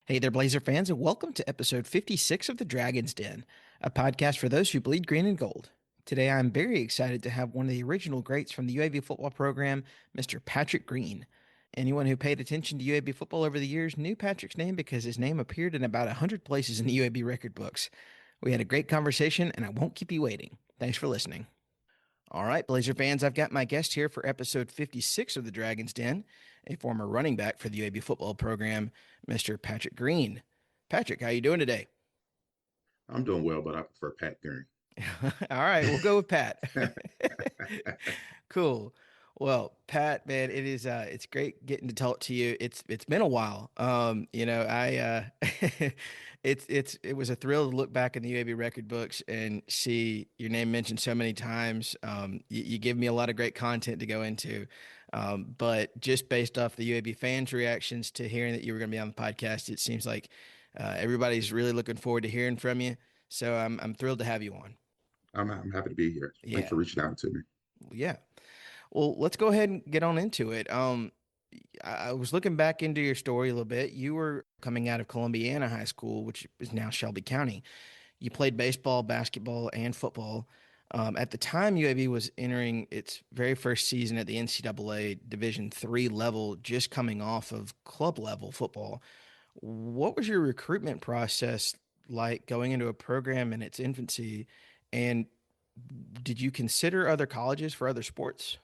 Hey there, Blazer fans, and welcome to episode 56 of The Dragon's Den, a podcast for those who bleed green and gold. Today, I'm very excited to have one of the original greats from the UAB football program, Mr. Patrick Green. Anyone who paid attention to UAB football over the years knew Patrick's name because his name appeared in about 100 places in the UAB record books. We had a great conversation, and I won't keep you waiting. Thanks for listening. All right, Blazer fans, I've got my guest here for episode 56 of The Dragon's Den, a former running back for the UAB football program, Mr. Patrick Green. Patrick, how you doing today? I'm doing well, but I prefer Pat Gurney. All right, we'll go with Pat. Cool. Well, Pat, man, it's great getting to talk to you. It's been a while. It was a thrill to look back in the UAB record books and see your name mentioned so many times. You give me a lot of great content to go into. But just based off the UAB fans' reactions to hearing that you were going to be on the podcast, it seems like everybody's really looking forward to hearing from you. So I'm thrilled to have you on. I'm happy to be here. Thanks Yeah. for reaching out to me. Yeah. Well, let's go ahead and get on into it. I was looking back into your story a little bit. You were coming out of Columbiana High School, which is now Shelby County. You played baseball, basketball, and football. At the time, UAB was entering its very first season at the NCAA Division III level, just coming off of club level football. What was your recruitment process like going into a program in its infancy? And did you consider other colleges for other sports?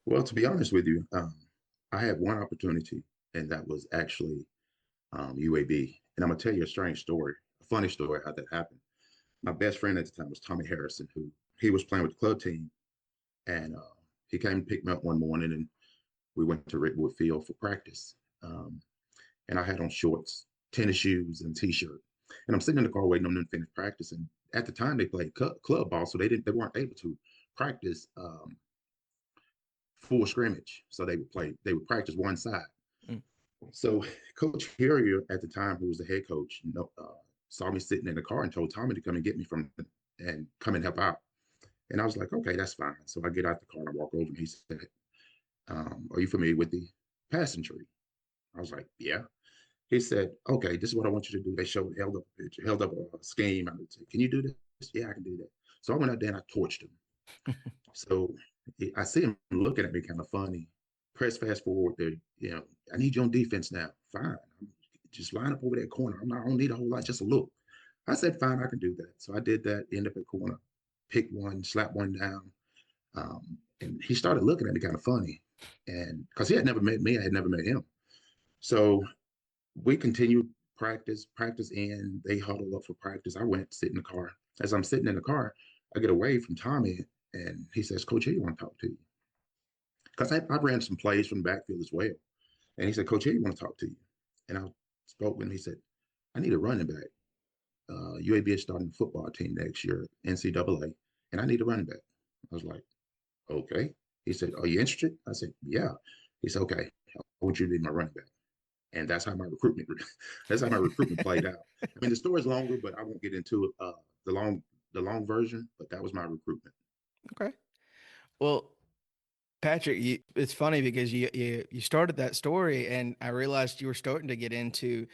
Well, to be honest with you, I had one opportunity, and that was actually UAB. And I'm gonna tell you a strange story, a funny story how that happened. My best friend at the time was Tommy Harrison, who he was playing with the club team, and he came and picked me up one morning, and we went to Redwood Field for practice. And I had on shorts, tennis shoes, and a t-shirt. And I'm sitting in the car waiting on them to finish practice. And at the time, they played club ball, so they weren't able to practice full scrimmage. So they would practice one side. Mm. So Coach Harrier at the time, who was the head coach, saw me sitting in the car and told Tommy to come and get me from and come and help out. And I was like, okay, that's fine. So I get out the car and I walk over and he said, are you familiar with the passing tree? I was like, yeah. He said, okay, this is what I want you to do. They held up a picture, held up a scheme. I said, can you do this? Yeah, I can do that. So I went out there and I torched him. So I see him looking at me kind of funny. Press fast forward there, I need you on defense now. Fine. Just line up over that corner. I don't need a whole lot, just a look. I said, fine, I can do that. So I did that, end up at corner, pick one, slap one down. And he started looking at me kind of funny. And because he had never met me, I had never met him. So we continued practice in. They huddled up for practice. I went sit in the car. As I'm sitting in the car, I get away from Tommy, and he says, "Coach, here, you want to talk to you?" Because I ran some plays from the backfield as well. And he said, "Coach, here, you want to talk to you?" And I spoke with him. He said, "I need a running back. UAB is starting the football team next year, NCAA, and I need a running back." I was like, "Okay." He said, "Are you interested?" I said, "Yeah." He said, "Okay, I want you to be my running back." And that's how my recruitment played out. I mean, the story's longer, but I won't get into it, the long version. But that was my recruitment. Okay. Well, Patrick, it's funny because you started that story, and I realized you were starting to get into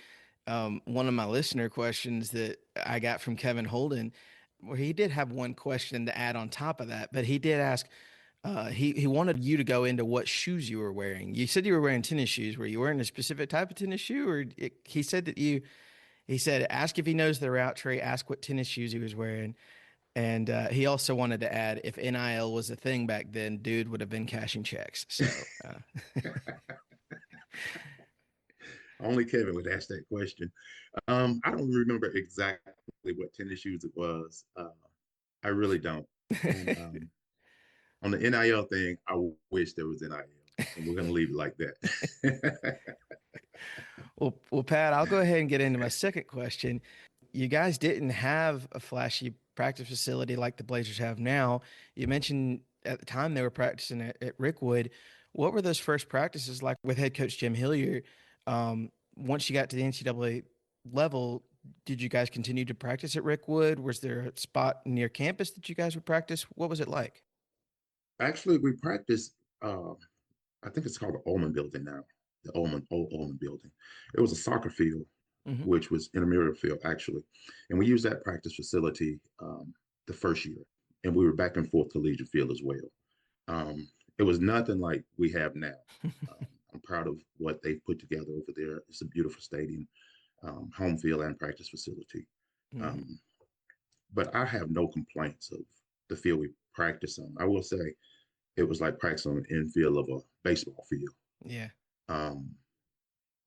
one of my listener questions that I got from Kevin Holden, where he did have one question to add on top of that, but he did ask. He wanted you to go into what shoes you were wearing. You said you were wearing tennis shoes. Were you wearing a specific type of tennis shoe, or he said that he said ask if he knows the route tree, ask what tennis shoes he was wearing, and he also wanted to add if NIL was a thing back then, dude would have been cashing checks. So Only Kevin would ask that question. I don't remember exactly what tennis shoes it was. I really don't. And on the NIL thing, I wish there was NIL, and we're going to leave it like that. well, Pat, I'll go ahead and get into my second question. You guys didn't have a flashy practice facility like the Blazers have now. You mentioned at the time they were practicing at Rickwood. What were those first practices like with head coach Jim Hilliard? Once you got to the NCAA level, did you guys continue to practice at Rickwood? Was there a spot near campus that you guys would practice? What was it like? Actually, we practiced. I think it's called the Ullman Building now, the old Ullman Building. It was a soccer field Hmm. which was intramural field actually, and we used that practice facility the first year, and we were back and forth to Legion Field as well. It was nothing like we have now. I'm proud of what they've put together over there. It's a beautiful stadium, home field and practice facility. Hmm. Um, but I have no complaints of the field we practice on. I will say it was like practicing on the infield of a baseball field. Yeah. Um,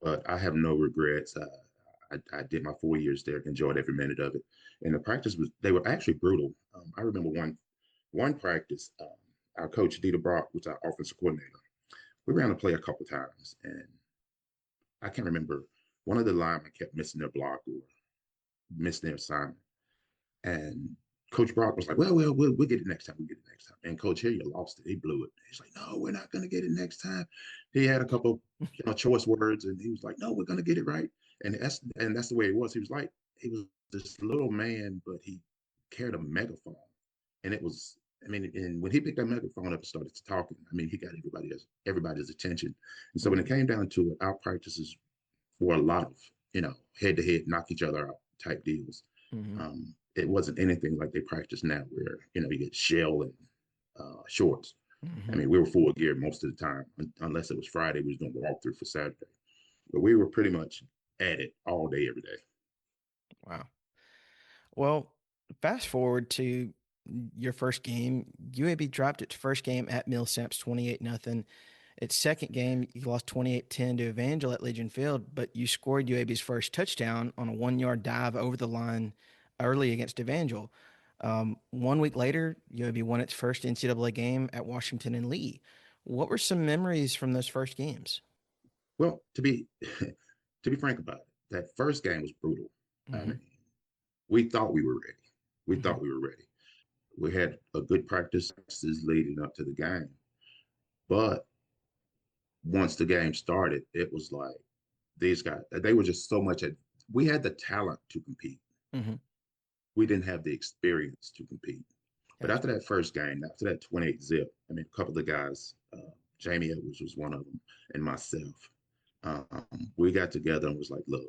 but I have no regrets. I did my 4 years there, enjoyed every minute of it, and the practice was they were actually brutal. I remember one practice. Our coach Dieter Brock was our offensive coordinator. We ran a play a couple times, and I can't remember one of the linemen kept missing their block or missing their assignment. And Coach Brock was like, we'll get it next time. We'll get it next time. And Coach Hilliard lost it. He blew it. He's like, no, we're not going to get it next time. He had a couple, choice words, and he was like, no, we're going to get it right. And that's the way it was. He was this little man, but he carried a megaphone, and it was. I mean, and when he picked that megaphone up and started talking, I mean, he got everybody's attention. And so when it Hmm. came down to it, our practices were a lot of head to head, knock each other out type deals. Hmm. It wasn't anything like they practice now, where you get shell and shorts. I Hmm. mean, we were full gear most of the time, unless it was Friday. We was doing the walkthrough for Saturday, but we were pretty much at it all day, every day. Wow. Well, fast forward to your first game. UAB dropped its first game at Millsaps 28 nothing. Its second game, you lost 28-10 to Evangel at Legion Field, but you scored UAB's first touchdown on a 1 yard dive over the line early against Evangel. 1 week later, UAB won its first NCAA game at Washington and Lee. What were some memories from those first games? Well, to be to be frank about it, that first game was brutal. I Hmm. mean, we thought we were ready. We Hmm. thought we were ready. We had a good practices leading up to the game, but once the game started, it was like these guys, they were just so much we had the talent to compete. Hmm. We didn't have the experience to compete. But Gotcha. after that first game, after that 28 zip, I mean, a couple of the guys, Jamie Edwards was one of them, and myself, we got together and was like, look,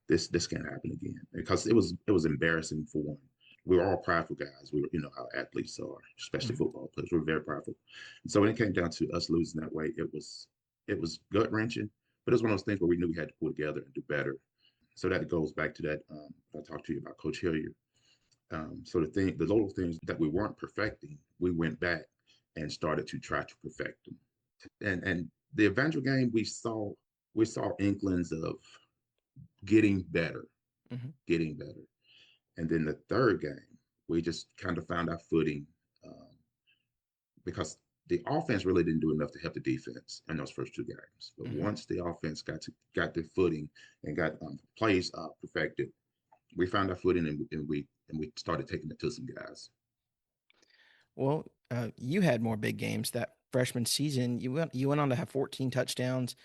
this can't happen again, because it was embarrassing for one. We were all prideful guys. We were, how athletes are, especially Hmm. football players. We were very prideful. And so when it came down to us losing that way, it was gut wrenching. But it was one of those things where we knew we had to pull together and do better. So that goes back to that. I talked to you about Coach Hilliard. So the little things that we weren't perfecting, we went back and started to try to perfect them. And the Evangel game, we saw inklings of getting better, Hmm. getting better. And then the third game, we just kind of found our footing, because the offense really didn't do enough to help the defense in those first two games. But Hmm. once the offense got their footing and got plays perfected, we found our footing, and we started taking it to some guys. Well, you had more big games that freshman season. You went on to have 14 touchdowns,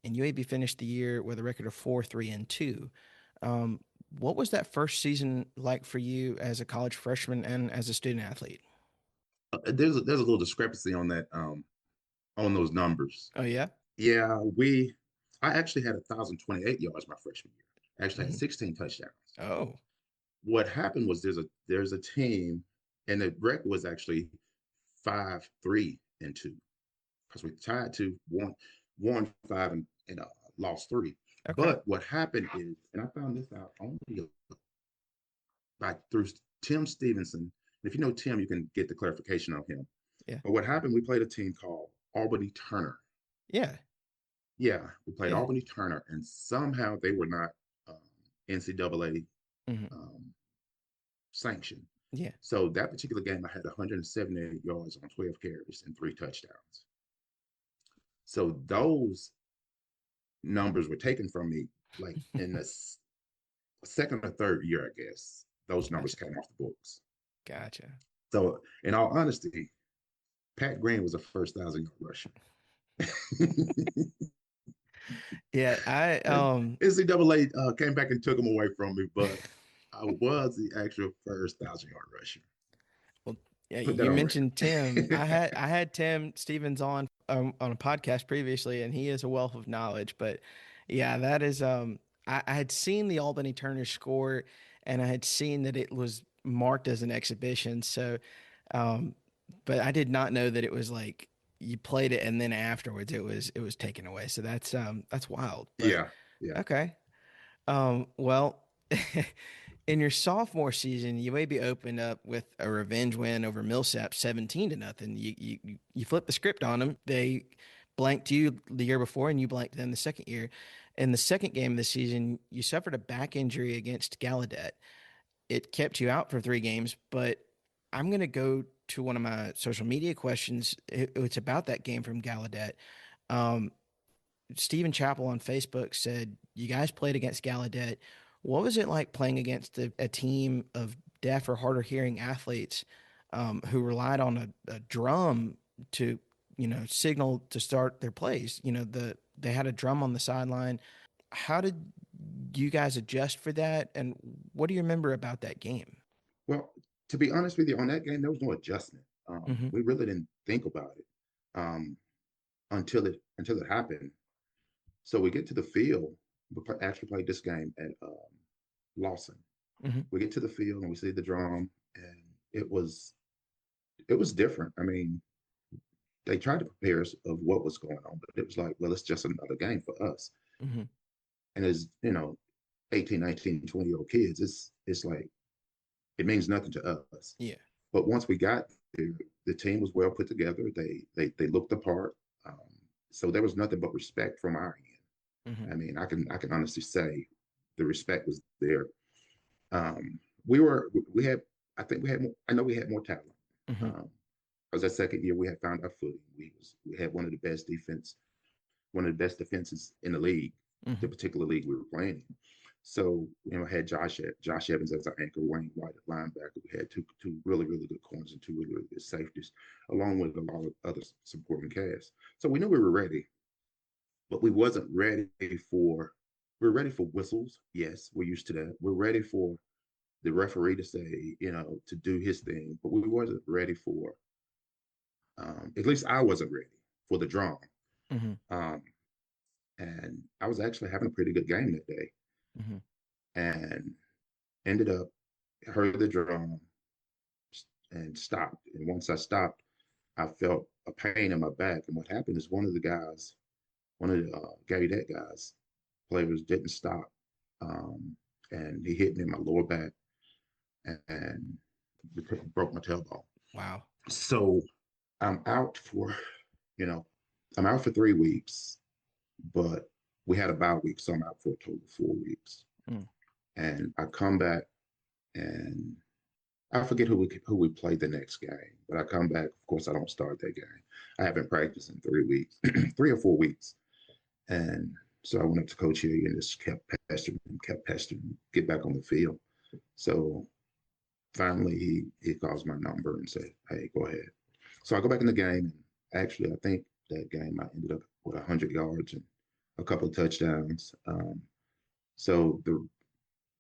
and UAB finished the year with a record of 4-3-2. What was that first season like for you as a college freshman and as a student athlete? There's a little discrepancy on that, on those numbers. Oh yeah. Yeah, I actually had 1,028 yards my freshman year. I actually had Hmm. 16 touchdowns. Oh. What happened was there's a team, and the record was actually 5-3-2, because we tied to one five and lost three. Okay. But what happened is, and I found this out only by through Tim Stevenson. And if you know Tim, you can get the clarification on him. Yeah. But what happened? We played a team called Albany Turner. Yeah. Yeah, we played Yeah. Albany Turner, and somehow they were not NCAA Hmm. um, sanctioned. Yeah. So that particular game, I had 178 yards on 12 carries and three touchdowns. So those numbers were taken from me like in the second or third year, I guess. Those numbers Gotcha. came off the books. Gotcha. So, in all honesty, Pat Green was a first 1,000-yard rusher. Yeah. I And NCAA came back and took him away from me, but I was the actual first 1,000-yard rusher. Well, yeah, Put that you on mentioned Tim. I record. had I had Tim Stevens on a podcast previously, and he is a wealth of knowledge. But yeah, that is. I had seen the Albany Turner score, and I had seen that it was marked as an exhibition. So, um, but I did not know that it was like you played it and then afterwards it was taken away. So that's wild. But Yeah, yeah, okay. Well, in your sophomore season, UAB opened up with a revenge win over Millsap, 17-0. You flipped the script on them. They blanked you the year before, and you blanked them the second year. In the second game of the season, you suffered a back injury against Gallaudet. It kept you out for 3 games, but I'm going to go to one of my social media questions. It's about that game from Gallaudet. Um, Stephen Chappell on Facebook said, "You guys played against Gallaudet. What was it like playing against a team of deaf or hard of hearing athletes who relied on a drum to, signal to start their plays? They had a drum on the sideline. How did you guys adjust for that? And what do you remember about that game?" Well, to be honest with you, on that game, there was no adjustment. Hmm. We really didn't think about it um, until it happened. So we get to the field. Actually played this game at Lawson. Hmm. We get to the field and we see the drum, and it was different. I mean, they tried to prepare us of what was going on, but it was like, well, it's just another game for us. Hmm. And as 18, 19, 20-year-old kids, it's like it means nothing to us. Yeah. But once we got there, the team was well put together. They looked the part. So there was nothing but respect from our end. Hmm. I mean, I can honestly say the respect was there. We had I think we had more, I know we had more talent. Hmm. Um, because that second year we had found our footing. We had one of the best defenses in the league, the Hmm. particular league we were playing in. So, had Josh Evans as our anchor, Wayne White at linebacker. We had two really, really good corners and two really, really good safeties, along with a lot of other supporting cast. So we knew we were ready, but we wasn't ready for we're ready for whistles. Yes, we're used to that. We're ready for the referee to say, to do his thing, but we wasn't ready for at least I wasn't ready for the drum. Hmm. Um, and I was actually having a pretty good game that day, Hmm. and ended up heard the drum and stopped. And once I stopped, I felt a pain in my back. And what happened is one of the Gary that guys, players didn't stop, and he hit me in my lower back and broke my tailbone. Wow. So I'm out for, you know, I'm out for 3 weeks, but we had a bye week, so I'm out for a total of 4 weeks. Mm. And I come back and I forget who we played the next game, but I come back. Of course, I don't start that game. I haven't practiced in 3 weeks, 3 or 4 weeks, and so I went up to Coach Hill and just kept pestering, get back on the field. So finally, he calls my number and said, "Hey, go ahead." So I go back in the game, and actually, I think that game I ended up with 100 yards and a couple of touchdowns. So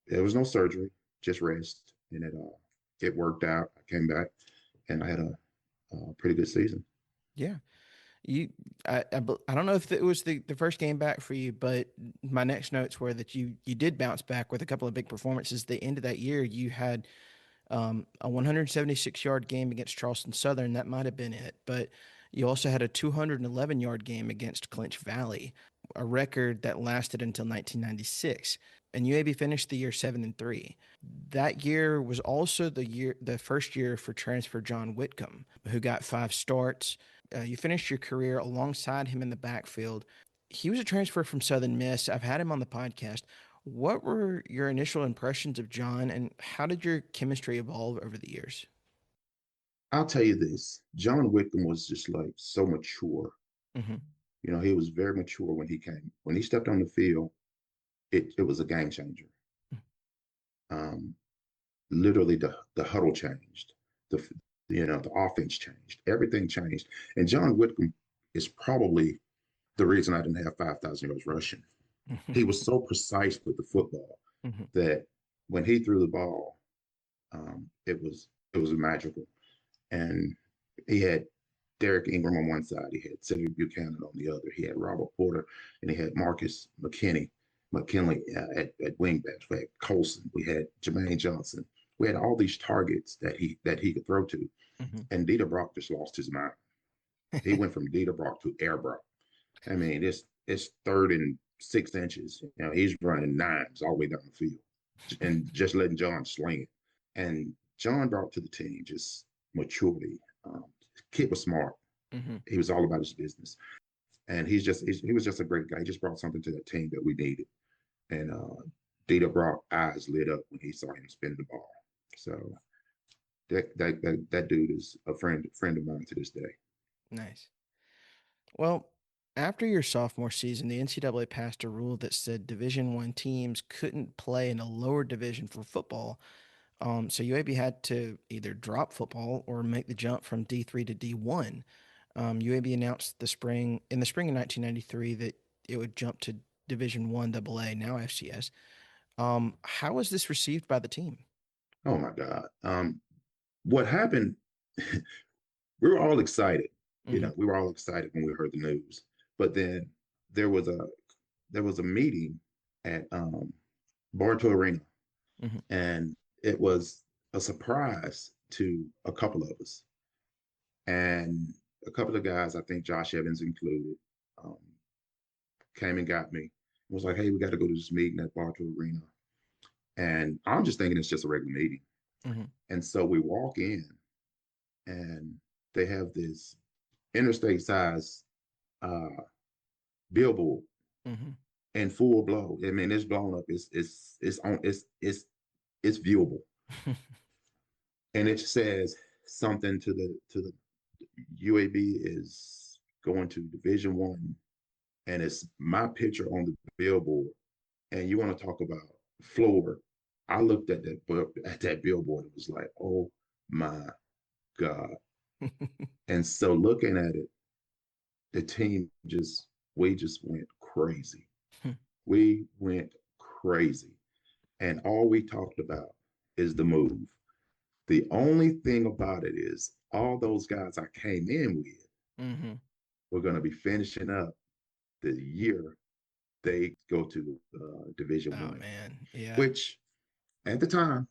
there was no surgery, just rest, and it worked out. I came back, and I had a pretty good season. Yeah. I don't know if it was the first game back for you, but my next notes were that you did bounce back with a couple of big performances. The end of that year, you had a 176-yard game against Charleston Southern. That might have been it, but you also had a 211-yard game against Clinch Valley, a record that lasted until 1996. And UAB finished the year 7-3. That year was also the first year for transfer John Whitcomb, who got 5 starts. You finished your career alongside him in the backfield. He was a transfer from Southern Miss. I've had him on the podcast. What were your initial impressions of John, and how did your chemistry evolve over the years? I'll tell you this: John Wickham was just like so mature. Hmm. He was very mature when he came. When he stepped on the field, it was a game changer. Um, Literally, the huddle changed. The the offense changed. Everything changed. And John Whitcomb is probably the reason I didn't have 5,000 yards rushing. He was so precise with the football Hmm. that when he threw the ball, it was magical. And he had Derek Ingram on one side, he had Cedric Buchanan on the other, he had Robert Porter, and he had Marcus McKinney. McKinley at wingbacks. We had Colson. We had Jermaine Johnson. We had all these targets that he could throw to. Hmm. And Dieter Brock just lost his mind. He went from Dieter Brock to Air Brock. I mean, it's 3rd and 6 inches. You know, he's running nines all the way down the field and just letting John sling it. And John brought to the team just maturity. Kid was smart. Hmm. He was all about his business. And he was just a great guy. He just brought something to that team that we needed. And Dieter Brock eyes lit up when he saw him spin the ball. So that dude is a friend of mine to this day. Nice. Well, after your sophomore season, the NCAA passed a rule that said Division One teams couldn't play in a lower division for football. So UAB had to either drop football or make the jump from D3 to D1. UAB announced in the spring of 1993 that it would jump to Division One AA, now FCS. How was this received by the team? Oh my God. What happened? We were all excited. You Hmm. know, we were all excited when we heard the news. But then there was a there was a meeting at Bartow Arena, Hmm. and it was a surprise to a couple of us. And a couple of guys, I think Josh Evans included, um, came and got me. It was like, hey, we got to go to this meeting at Bartow Arena. And I'm just thinking it's just a regular meeting. Hmm. And so we walk in, and they have this interstate size uh, billboard Hmm. in full blow. I mean, it's blown up. It's viewable, and it says something to the UAB is going to Division One, and it's my picture on the billboard. And you want to talk about floor? I looked at that billboard. It was like, oh my God. And so looking at it, the team just we just went crazy. We went crazy. And all we talked about is the move. The only thing about it is all those guys I came in with Hmm. were going to be finishing up the year they go to Division Oh One, man, yeah, which at the time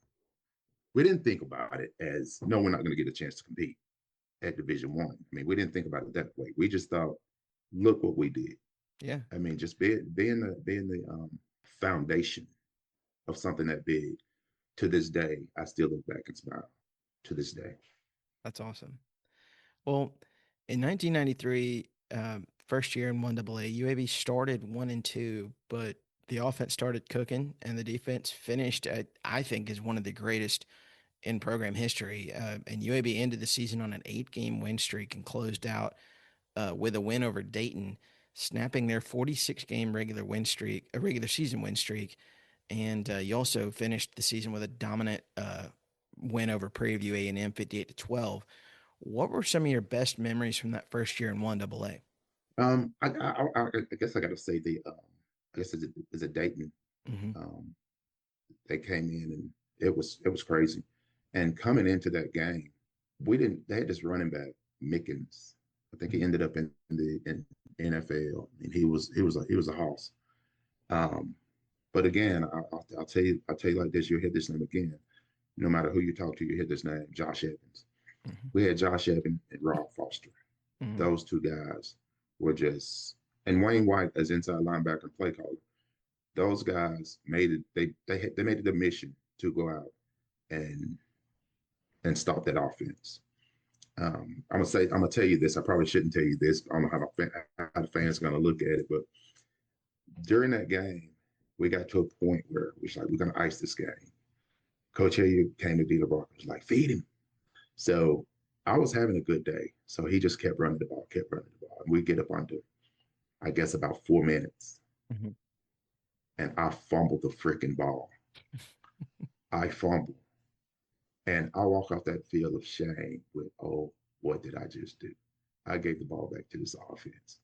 we didn't think about it as no, we're not going to get a chance to compete at Division One. I mean, we didn't think about it that way. We just thought, look what we did. yeah, I mean, just being the foundation of something that big. To this day, I still look back and smile. To this day, that's awesome. Well, in 1993, first year in 1AA, UAB started 1-2, but the offense started cooking and the defense finished at, I think, is one of the greatest in program history. And UAB ended the season on an 8-game win streak and closed out with a win over Dayton, snapping their 46-game regular season win streak. And you also finished the season with a dominant win over Prairie View A&M, 58-12. What were some of your best memories from that first year in 1AA? I guess I got to say I guess it's a Dayton. Hmm. Um, they came in and it was crazy. And coming into that game, we didn't. They had this running back Mickens. I think he ended up in the NFL, and he was a hoss. Um, but again, I'll tell you like this. You'll hear this name again. No matter who you talk to, you hear this name, Josh Evans. Hmm. We had Josh Evans and Rob Foster. Hmm. Those two guys were just, and Wayne White as inside linebacker and play caller. Those guys made it. They made it a mission to go out and stop that offense. I'm gonna tell you this. I probably shouldn't tell you this. I don't know how the fans are gonna look at it, but during that game, we got to a point where we was like, we're gonna ice this game. Coach Hilliard came to Dieter Barker, was like, feed him. So I was having a good day. So he just kept running the ball, kept running the ball. And we get up under, I guess, about 4 minutes. Hmm. And I fumbled the freaking ball. I fumbled. And I walk off that field of shame with, oh, what did I just do? I gave the ball back to this offense.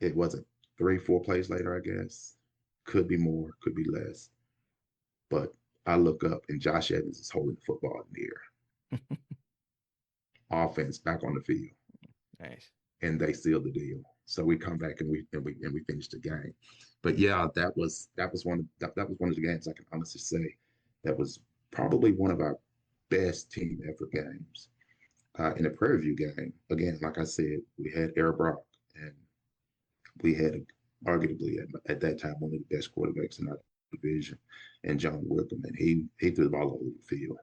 It wasn't 3, 4 plays later, I guess. Could be more, could be less. But I look up and Josh Evans is holding the football in the air. Offense back on the field. Nice. And they sealed the deal. So we come back and we finish the game. But yeah, that was one of the games I can honestly say that was probably one of our best team effort games. In the Prairie View game, again, like I said, we had Air Brock, and we had arguably at that time one of the best quarterbacks in our division, and John Wickham, and he threw the ball all over the field.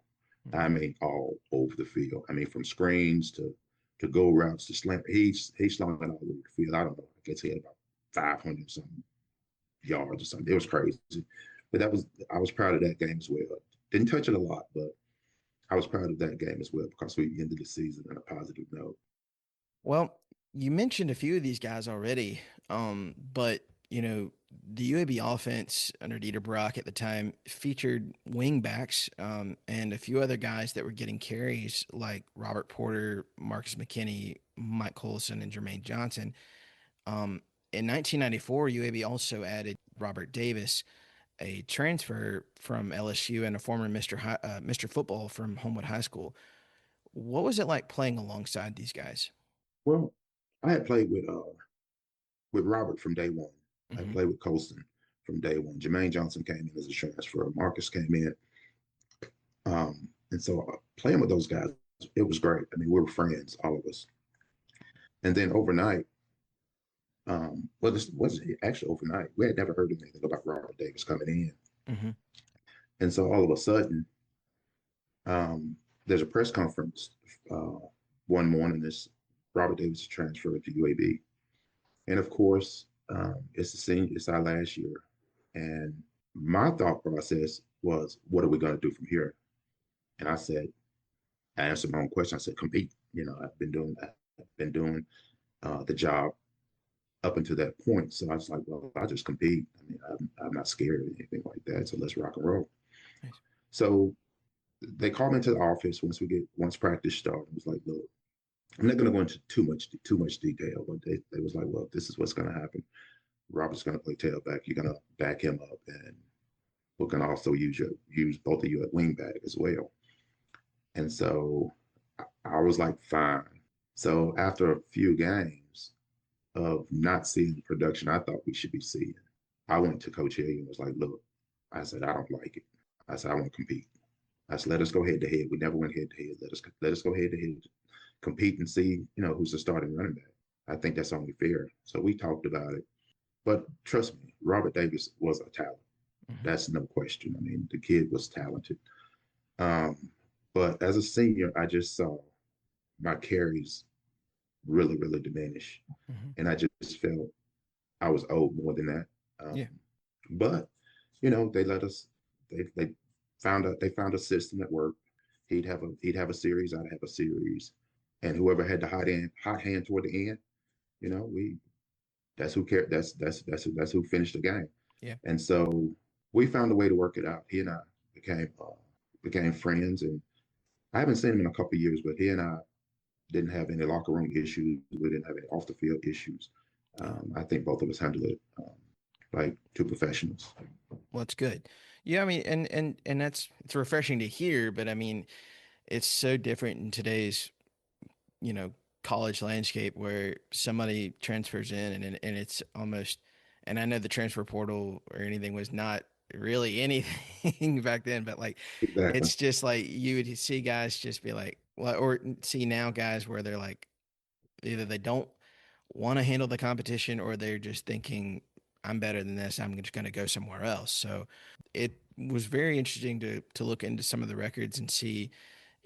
I Mhm. mean, all over the field. I mean, from screens to go routes to slant. He slung it all over the field. I don't know. I guess he had about 500 something yards or something. It was crazy. But I was proud of that game as well. Didn't touch it a lot, but I was proud of that game as well because we ended the season on a positive note. Well, you mentioned a few of these guys already, but the UAB offense under Dieter Brock at the time featured wingbacks and a few other guys that were getting carries like Robert Porter, Marcus McKinney, Mike Colson, and Jermaine Johnson. In 1994, UAB also added Robert Davis, a transfer from LSU and a former Mr. Football from Homewood High School. What was it like playing alongside these guys? Well, I had played with Robert from day one. I Hmm. played with Colston from day one. Jermaine Johnson came in as a transfer. Marcus came in. And so playing with those guys, it was great. I mean, we were friends, all of us. And then overnight, well, this was actually overnight. We had never heard anything about Robert Davis coming in. Hmm. And so all of a sudden, there's a press conference uh, one morning. This Robert Davis transferred to UAB. And of course, it's our last year. And my thought process was, what are we going to do from here? And I answered my own question. I said, compete. I've been doing the job up until that point. So I was like, well, I just compete. I mean, I'm not scared of anything like that. So let's rock and roll. Nice. So they called me into the office once practice started. It was like, look, I'm not going to go into too much detail, but they was like, well, this is what's going to happen. Robert's going to play tailback. You're going to back him up, and we're going to also use both of you at wingback as well. And so I was like, fine. So after a few games of not seeing the production I thought we should be seeing, I went to Coach Hill and was like, look, I said, I don't like it. I said, I want to compete. I said, let us go head to head. We never went head to head. Let us go head to head, compete and see, who's the starting running back. I think that's only fair. So we talked about it. But trust me, Robert Davis was a talent. Hmm. That's no question. I mean, the kid was talented. Um, but as a senior, I just saw my carries really, really diminish. Hmm. And I just felt I was owed more than that. Yeah. But they let us. They found a system that worked. He'd have a series. I'd have a series, and whoever had the hot hand toward the end, we that's who cared. That's who finished the game. Yeah. And so we found a way to work it out. He and I became friends, and I haven't seen him in a couple of years, but he and I didn't have any locker room issues. We didn't have any off the field issues. Yeah. I think both of us handled it like two professionals. Well, it's good. Yeah, I mean, and it's refreshing to hear, but I mean, it's so different in today's, you know, college landscape where somebody transfers in and it's almost, and I know the transfer portal or anything was not really anything back then, but like Exactly. it's just like you would see guys just be like, well, or see now guys where they're like either they don't want to handle the competition or they're just thinking I'm better than this. I'm just going to go somewhere else. So it was very interesting to look into some of the records and see,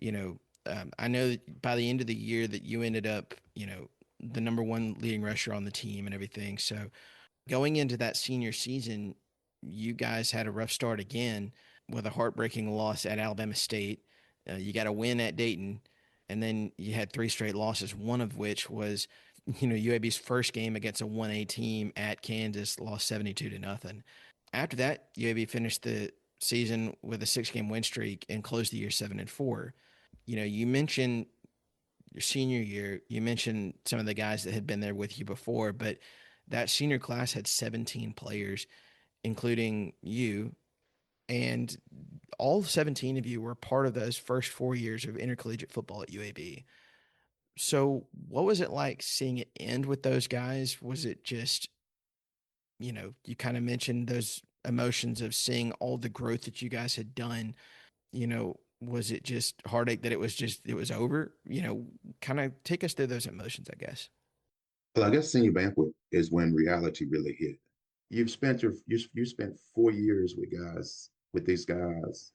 I know that by the end of the year that you ended up, the number one leading rusher on the team and everything. So going into that senior season, you guys had a rough start again with a heartbreaking loss at Alabama State. You got a win at Dayton, and then you had three straight losses, one of which was, UAB's first game against a 1A team at Kansas, lost 72 to nothing. After that, UAB finished the season with a 6 game win streak and closed the year 7-4. You mentioned your senior year, you mentioned some of the guys that had been there with you before, but that senior class had 17 players, including you, and all 17 of you were part of those first 4 years of intercollegiate football at UAB. So what was it like seeing it end with those guys? Was it just, you kind of mentioned those emotions of seeing all the growth that you guys had done, was it just heartache that it was over? Kind of take us through those emotions, I guess. Well, I guess senior banquet is when reality really hit. You spent 4 years with these guys,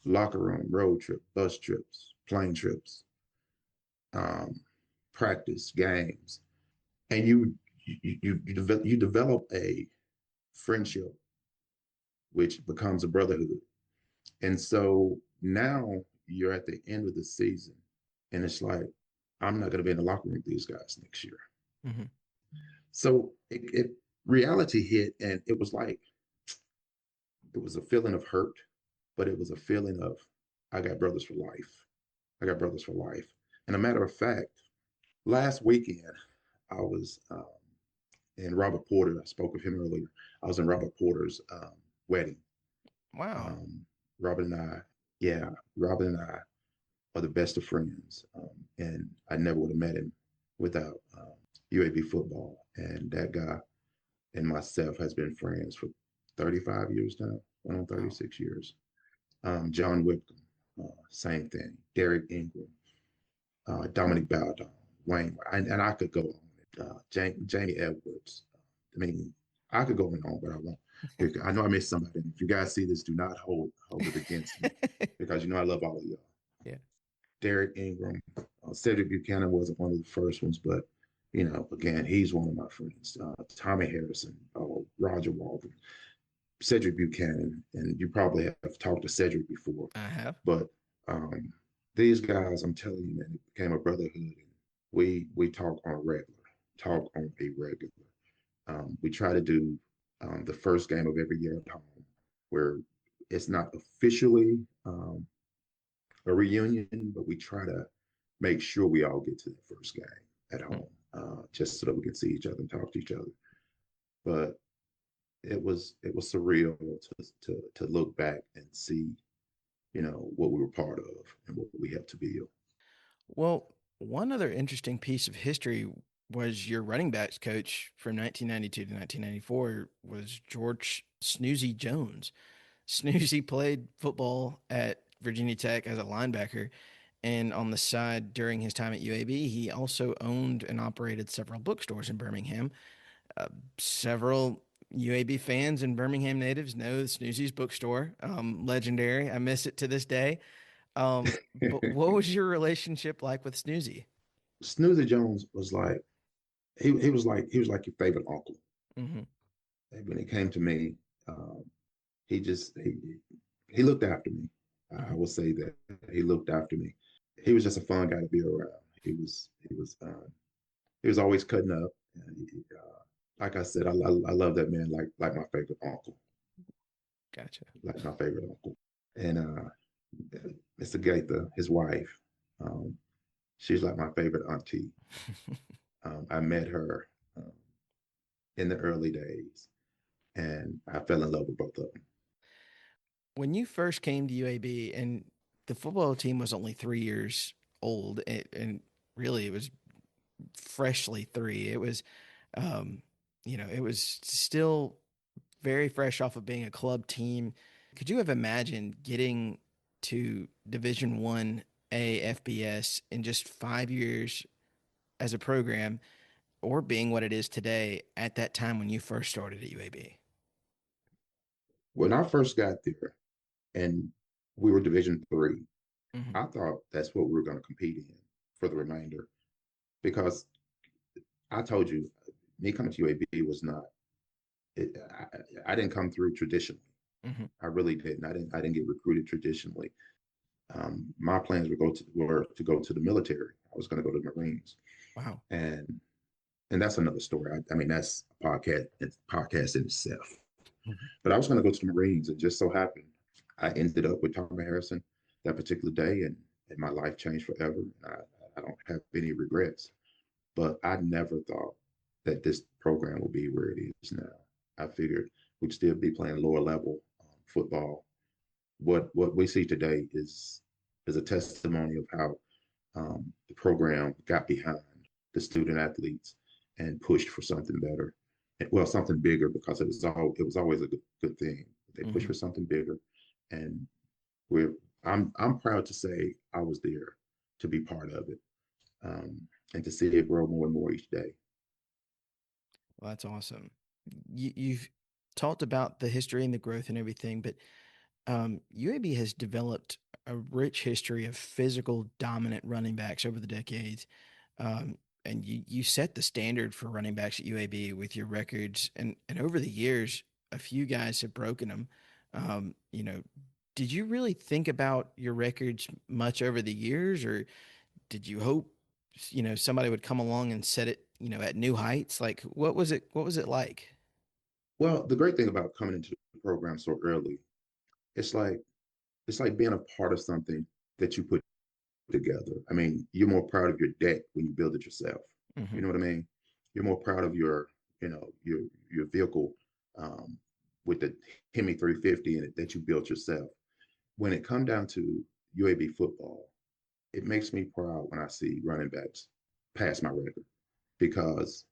locker room, road trip, bus trips, plane trips, um, practice, games, and you develop a friendship which becomes a brotherhood. And so now you're at the end of the season, and it's like I'm not going to be in the locker room with these guys next year. Hmm. So it reality hit, and it was like it was a feeling of hurt, but it was a feeling of I got brothers for life. I got brothers for life. And a matter of fact, last weekend I was in Robert Porter. I spoke of him earlier. I was in Robert Porter's wedding. Wow. Um, Robert and I, yeah, Robert and I are the best of friends, and I never would have met him without UAB football. And that guy and myself has been friends for 35 years now, going on Wow. 36 years. John Whitcomb, same thing. Derek Ingram, Dominic Bowdon, Wayne, and I could go on. Jamie Edwards. I mean, I could go on, but I won't. I know I missed somebody. If you guys see this, do not hold it against me because you know I love all of y'all. Yeah. Derek Ingram, Cedric Buchanan wasn't one of the first ones, but again, he's one of my friends. Tommy Harrison, Roger Walden, Cedric Buchanan, and you probably have talked to Cedric before, I have. but um, these guys, I'm telling you, man, it became a brotherhood. And we talk on a regular, talk on a regular. We try to do the first game of every year at home, where it's not officially a reunion, but we try to make sure we all get to the first game at Mm. home, just so that we can see each other and talk to each other. But it was surreal to look back and see what we were part of and what we helped to build. Well, one other interesting piece of history was your running backs coach from 1992 to 1994 was George Snoozy Jones. Snoozy played football at Virginia Tech as a linebacker, and on the side during his time at UAB, he also owned and operated several bookstores in Birmingham. Several UAB fans and Birmingham natives know Snoozy's bookstore, legendary. I miss it to this day. But what was your relationship like with Snoozy? Snoozer Jones was like he was like your favorite uncle. Hmm. And when it came to me, um, he just he looked after me. I Hmm. will say that he looked after me. He was just a fun guy to be around. He was always cutting up. Like I said, I love that man like my favorite uncle, Gotcha. like my favorite uncle. And Mr. Gaither, his wife, um, she's like my favorite auntie. I met her um, in the early days, and I fell in love with both of them. When you first came to UAB and the football team was only 3 years old, and really it was freshly three. It was, um, it was still very fresh off of being a club team. Could you have imagined getting to Division 1 A FBS in just 5 years as a program, or being what it is today at that time when you first started at UAB? When I first got there, and we were Division 3, Hmm. I thought that's what we were going to compete in for the remainder because I told you, me coming to UAB was not. I didn't come through traditionally. Hmm. I really didn't. I didn't get recruited traditionally. My plans were to go to the military. I was going to go to the Marines, Wow. and that's another story. I mean, that's a podcast in itself. Mhm. But I was going to go to the Marines, and just so happened I ended up with Tommy Harrison that particular day, and my life changed forever. I don't have any regrets. But I never thought that this program would be where it is now. I figured we'd still be playing lower level football. What we see today is a testimony of how the program got behind the student athletes and pushed for something better. Well, something bigger because it was always a good thing. They pushed Hmm. for something bigger, and we're I'm proud to say I was there to be part of it, and to see it grow more and more each day. Well, that's awesome. You've talked about the history and the growth and everything, but UAB has developed a rich history of physical dominant running backs over the decades. And you set the standard for running backs at UAB with your records, and over the years, a few guys have broken them. You know, did you really think about your records much over the years, or did you hope, somebody would come along and set it, at new heights? Like, what was it? What was it like? Well, the great thing about coming into the program so early, it's like it's like being a part of something that you put together. I mean, you're more proud of your deck when you build it yourself. You Hmm. know what I mean? You're more proud of your vehicle, um, with the Hemi 350 in it that you built yourself. When it come down to UAB football, it makes me proud when I see running backs pass my record because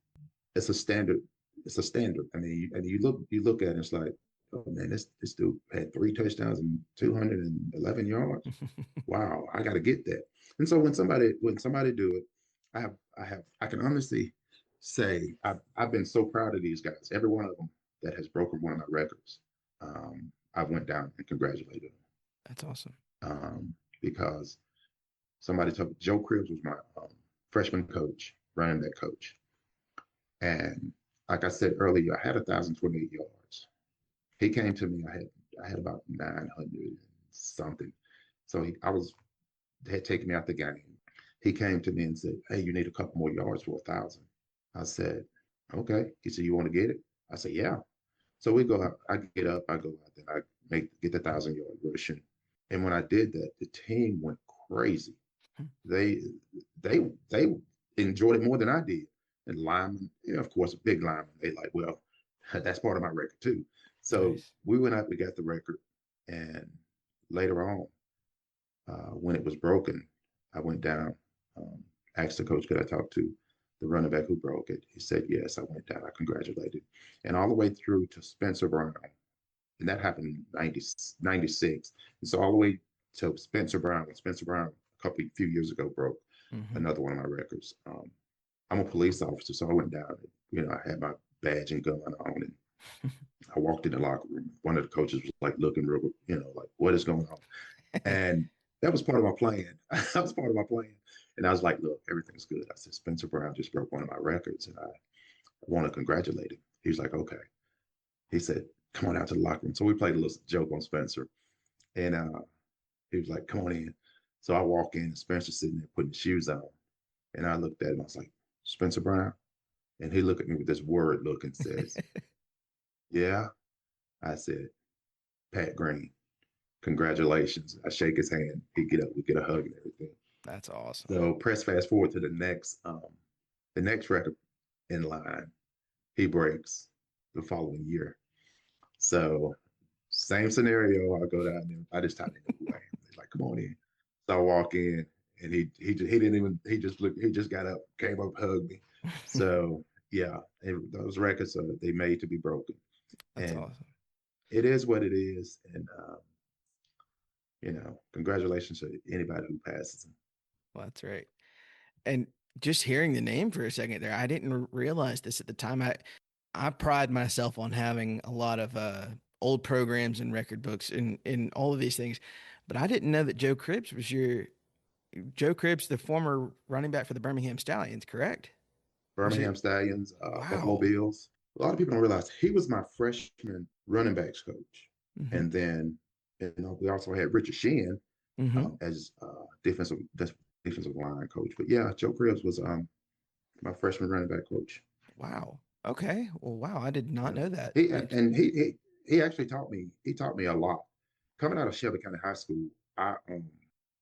it's a standard. It's a standard. I mean, and you look at it, it's like, oh man, this dude had 3 touchdowns and 211 yards. Wow, I got to get that. And so when somebody do it, I can honestly say I've been so proud of these guys. Every one of them that has broken one of my records, I went down and congratulated That's awesome. them, because somebody told Joe Cribbs was my freshman coach, running back coach, and like I said earlier, I had 1,028 yards. He came to me. I had about 900 something. So I was had taken me out the game. He came to me and said, "Hey, you need a couple more yards for 1,000." I said, "Okay." He said, "You want to get it?" I said, "Yeah." So we go out. I get up. I go out there. I get the 1,000 yard rushing. And when I did that, the team went crazy. They they enjoyed it more than I did. And linemen, of course, a big lineman. They like, well, that's part of my record too. So Nice. we went out. We got the record, and later on, when it was broken, I went down, asked the coach, could I talk to the running back who broke it? He said, yes. I went down. I congratulated. And all the way through to Spencer Brown. And that happened in 96. And so all the way to Spencer Brown. Spencer Brown, few years ago, broke Hmm. another one of my records. I'm a police officer, so I went down. And, I had my badge and gun on, and I walked in the locker room. One of the coaches was like looking real, like, what is going on? And that was part of my plan. That was part of my plan. And I was like, look, everything's good. I said, Spencer Brown just broke one of my records, and I want to congratulate him. He was like, okay. He said, come on out to the locker room. So we played a little joke on Spencer. And he was like, come on in. So I walk in, and Spencer's sitting there putting his shoes on. And I looked at him. I was like, Spencer Brown? And he looked at me with this worried look and says, yeah. I said, Pat Green, congratulations. I shake his hand. He get up, we get a hug and everything. That's awesome. So press fast forward to the next record in line. He breaks the following year. So same scenario. I go down there. I just typed in who I am. He's like, "Come on in." So I walk in, and he didn't even he just got up, came up, hugged me. So yeah, those records they made to be broken, That's and awesome. it is what it is. And congratulations to anybody who passes them. Well, that's right. And just hearing the name for a second there, I didn't realize this at the time. I pride myself on having a lot of old programs and record books and all of these things, but I didn't know that Joe Cribbs, the former running back for the Birmingham Stallions, correct? Was Birmingham it? Stallions, Buffalo Wow. Bills. A lot of people don't realize he was my freshman running backs coach. Hmm. And then, we also had Richard Sheehan, Hmm. as defensive line coach. But yeah, Joe Cribbs was my freshman running back coach. Wow. Okay. Well, wow. I did not Yeah, know that. he and he actually taught me. He taught me a lot. Coming out of Shelby County High School, I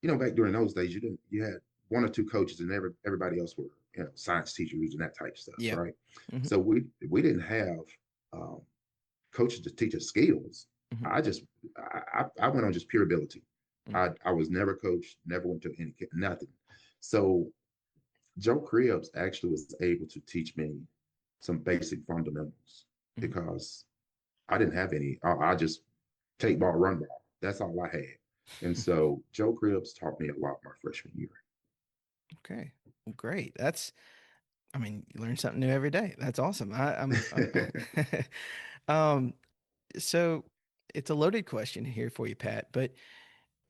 back during those days, you had one or two coaches, and everybody else were science teachers and that type of stuff, Yeah. right? Hmm. So we didn't have um, coaches to teach us skills. Hmm. I just I went on just pure ability. Hmm. I was never coached, never went to any nothing. So Joe Cribbs actually was able to teach me some basic fundamentals Mhm. because I didn't have any. I just take ball, run ball. That's all I had. And so Joe Cribbs taught me a lot my freshman year. Okay. Well, great. I mean, you learn something new every day. That's awesome. I'm um, so it's a loaded question here for you, Pat, but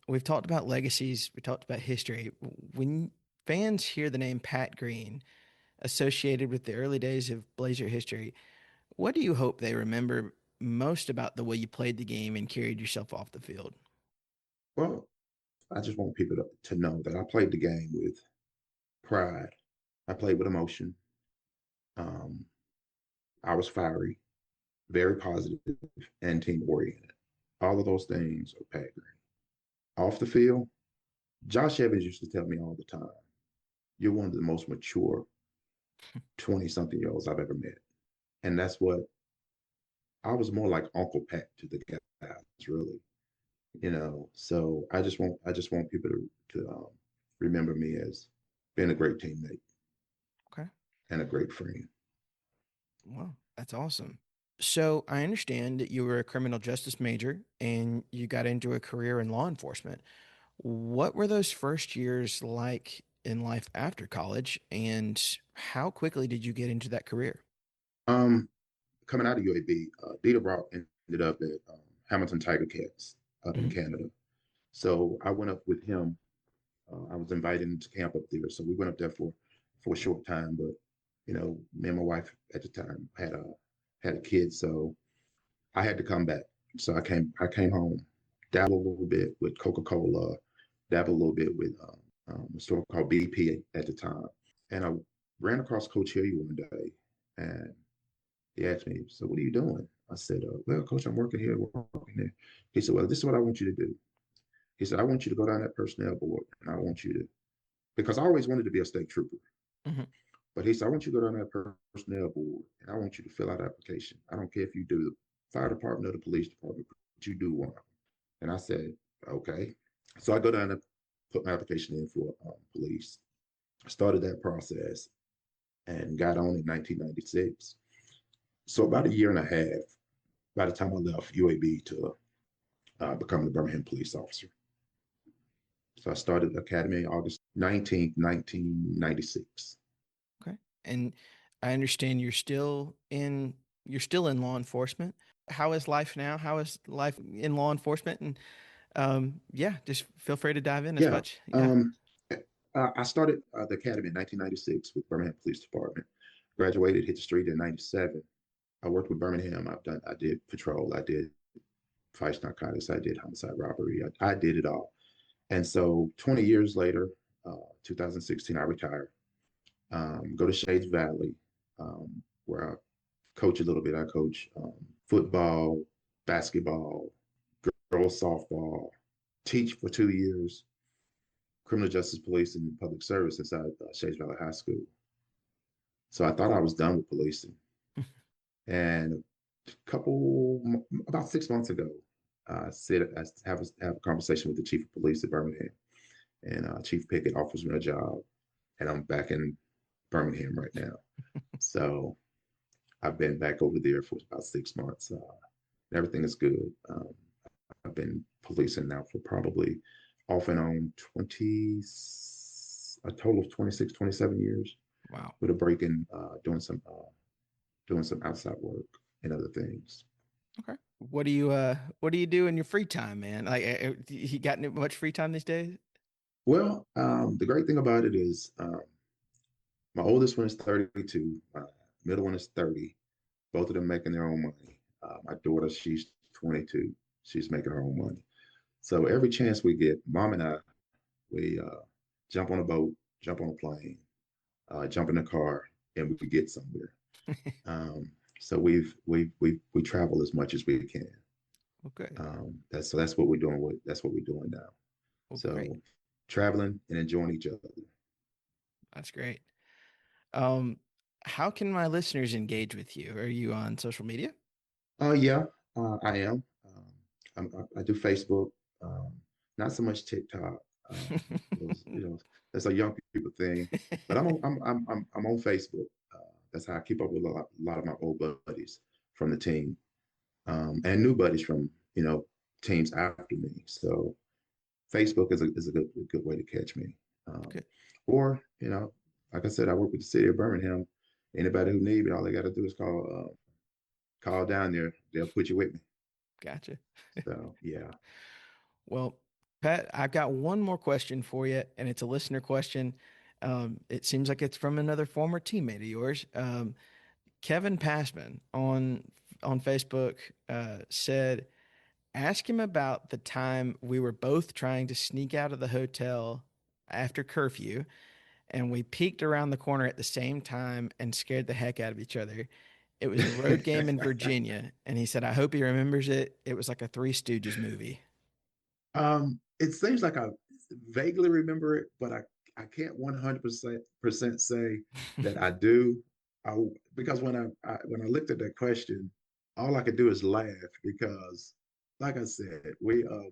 we've talked about legacies. We talked about history. When fans hear the name Pat Green associated with the early days of Blazer history, what do you hope they remember most about the way you played the game and carried yourself off the field? Well, I just want people to know that I played the game with pride. I played with emotion. Um, I was fiery, very positive, and team oriented. All of those things are Pat Green. Off the field, Josh Evans used to tell me all the time, you're one of the most mature 20 something year olds I've ever met. And that's what I was more like Uncle Pat to the guys, really. So I just want people to remember me as being a great teammate Okay. and a great friend. Well, that's awesome. So I understand that you were a criminal justice major and you got into a career in law enforcement. What were those first years like in life after college, and how quickly did you get into that career? Um, Coming out of UAB, Dieter Brock ended up at Hamilton Tiger Cats up in Hmm. Canada. So I went up with him. I was invited to camp up there, so we went up there for a short time. But me and my wife at the time had a kid, so I had to come back. So I came home, dabbled a little bit with Coca Cola, dabbled a little bit with a store called BP at the time, and I ran across Coach Hilliard one day, and he asked me, "So what are you doing?" I said, "Well, Coach, I'm working here, working there." He said, "Well, this is what I want you to do." He said, "I want you to go down that personnel board, and I want you to, because I always wanted to be a state trooper." Hmm. But he said, "I want you to go down that personnel board, and I want you to fill out an application. I don't care if you do the fire department or the police department, but you do one of them." And I said, "Okay." So I go down and put my application in for police. Started that process and got on in 1996. So about a year and a half by the time I left UAB to become the Birmingham police officer. So I started the academy August 19th, 1996. Okay. And I understand you're still in law enforcement. How is life now? How is life in law enforcement? And yeah, just feel free to dive in as Yeah. much. Yeah. I started the academy in 1996 with Birmingham Police Department. Graduated, hit the street in 97. I worked with Birmingham. I did patrol. I did vice narcotics. I did homicide robbery. I did it all. And so 20 years later, 2016, I retired. Go to Shades Valley, where I coach a little bit. I coach football, basketball, girls softball, teach for 2 years, criminal justice police and public service inside Shades Valley High School. So I thought I was done with policing. And about 6 months ago, I have a conversation with the chief of police at Birmingham, and Chief Pickett offers me a job, and I'm back in Birmingham right now. So I've been back over there for about 6 months. Everything is good. I've been policing now for probably off and on a total of 26, 27 years, Wow. with a break in doing some outside work and other things. Okay. What do you do in your free time, man? Like you got much free time these days? Well, the great thing about it is my oldest one is 32, my middle one is 30. Both of them making their own money. My daughter, she's 22. She's making her own money. So every chance we get, mom and I, we jump on a boat, jump on a plane, jump in a car, and we get somewhere. So we travel as much as we can. Okay. That's what we're doing. That's what we're doing now. Well, great. So traveling and enjoying each other. That's great. Um, how can my listeners engage with you? Are you on social media? Yeah, I am. I do Facebook, not so much TikTok. Those, that's a young people thing. But I'm on Facebook. That's how I keep up with a lot of my old buddies from the team, and new buddies from teams after me. So Facebook is a good way to catch me. Um, Good. or like I said, I work with the city of Birmingham. Anybody who need me, all they got to do is call down there. They'll put you with me. Gotcha. So yeah. Well, Pat, I've got one more question for you, and it's a listener question. It seems like it's from another former teammate of yours. Kevin Passman on Facebook said, "Ask him about the time we were both trying to sneak out of the hotel after curfew, and we peeked around the corner at the same time and scared the heck out of each other. It was a road game in Virginia, and he said, I hope he remembers it. It was like a Three Stooges movie." It seems like I vaguely remember it, but I can't 100% say that I do. I, because when I looked at that question, all I could do is laugh because, like I said, we I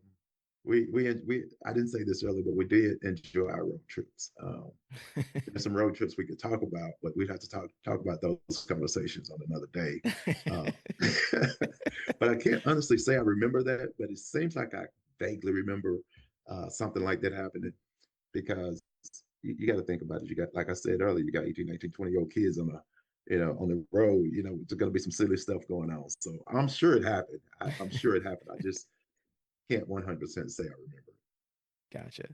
didn't say this earlier, but we did enjoy our road trips. There's some road trips we could talk about, but we'd have to talk about those conversations on another day. Uh, but I can't honestly say I remember that, but it seems like I vaguely remember something like that happening because you got to think about it. You got, like I said earlier, you got 18, 19, 20-year-old kids on the road. There's going to be some silly stuff going on. So I'm sure it happened. I'm sure it happened. I just can't 100% say I remember Gotcha.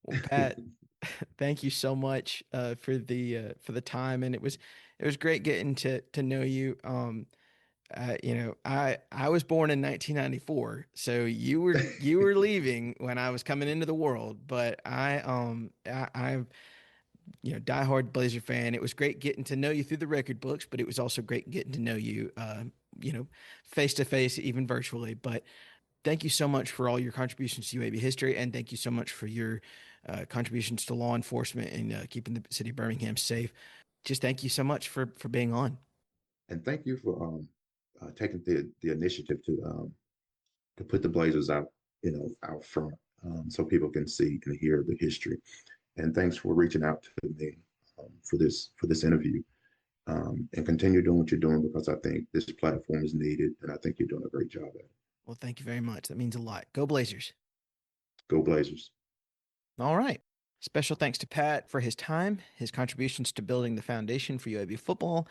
Well, it. Pat, thank you so much for the time, and it was great getting to know you. I was born in 1994, so you were leaving when I was coming into the world. But I'm diehard Blazer fan. It was great getting to know you through the record books, but it was also great getting to know you, you know, face to face, even virtually. But thank you so much for all your contributions to UAB history, and thank you so much for your contributions to law enforcement and keeping the city of Birmingham safe. Just thank you so much for being on. And thank you for taking the initiative to put the Blazers out front, so people can see and hear the history. And thanks for reaching out to me for this interview. And continue doing what you're doing because I think this platform is needed, and I think you're doing a great job at it. Well, thank you very much. That means a lot. Go Blazers. Go Blazers! All right. Special thanks to Pat for his time, his contributions to building the foundation for UAB football,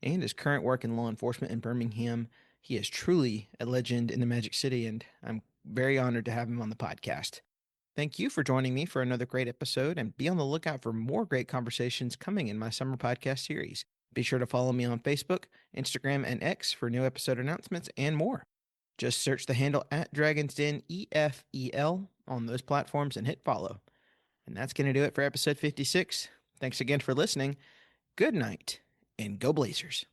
and his current work in law enforcement in Birmingham. He is truly a legend in the Magic City, and I'm very honored to have him on the podcast. Thank you for joining me for another great episode, and be on the lookout for more great conversations coming in my summer podcast series. Be sure to follow me on Facebook, Instagram, and X for new episode announcements and more. Just search the handle at Dragon's Den EFEL on those platforms and hit follow. And that's going to do it for episode 56. Thanks again for listening. Good night, and go Blazers.